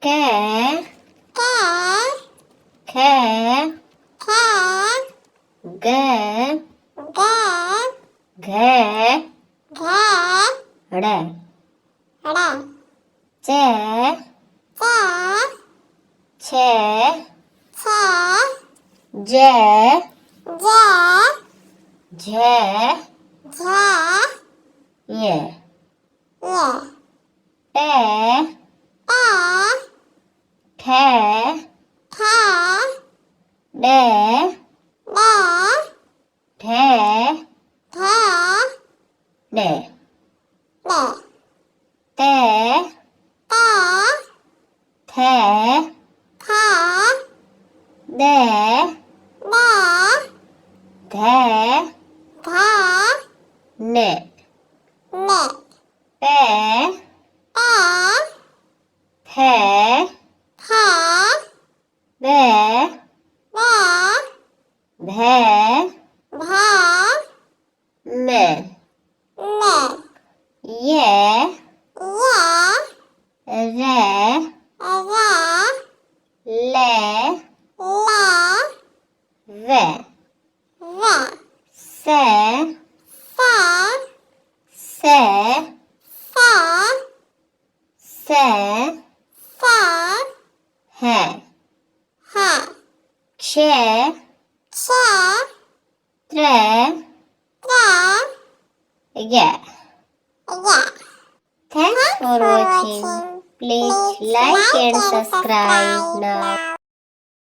કે કે ખે ખે ગે ગે ઘે ઘે રે રે ચે ચે છે છે જે જે ઝે જે યે યે ટે ટે ઠે ઠે ડે ડે ઢે ઢે ડે ડે તે તે the the they day they they ને ને પે પે થે થે બે બે ભે ભે મે ને યે યે રે રે લે લે વે વે સે સે સે સે સે સે હે હે ક્ષે છે ત્રે ત્રે ગે ગે Thanks for watching. Please like and subscribe now.